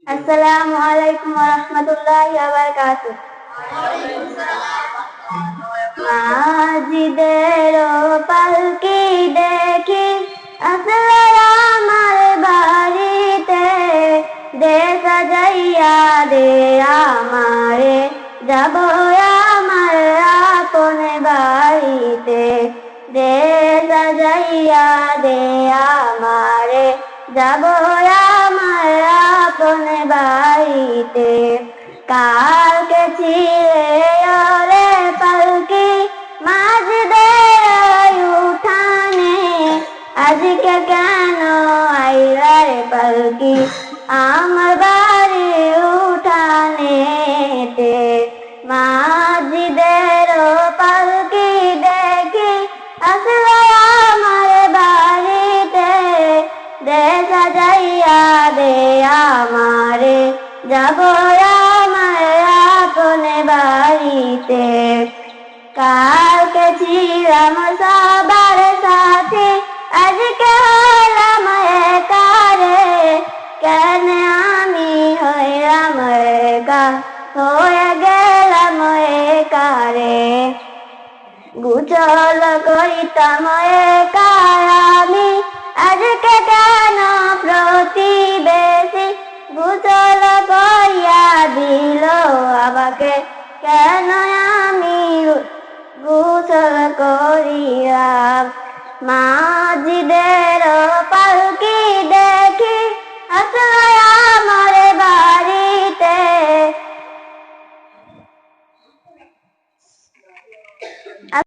আসসালামু আলাইকুম ওয়া রাহমাতুল্লাহি ওয়া বারাকাতুহু। মাজিদের পালকি দেখি আসলে আমার বাড়িতে, দে সাজাইয়া দে আমারে, যাব আমার আপন বাড়িতে। দে সাজাইয়া দে আমারে, যাব আমার আপন বাড়িতে। কালকে ছিলে ওরে পালকি মাঝদের উঠানে, আজকে কেন আইলা রে পালকি আমার বাড়ির উঠানেতে। মাঝদের পালকি দেখি আসলে আমার বাড়িতে, দে সাজাইয়া দে আমারে, যাব আমার আপন বাড়িতে। কালকে ছিলাম সবার সাথে, আজকে হলাম একা রে, কেন আমি হইলাম একা, হয়ে গেলাম একা রে। গুচল করিতাম একা আমি, আজকে কেন প্রতিবেশী গুচল করিয়া দিল আমাকে, কেন আমি গুচল করিলাম। মাঝিদের পালকি দেখি আসলে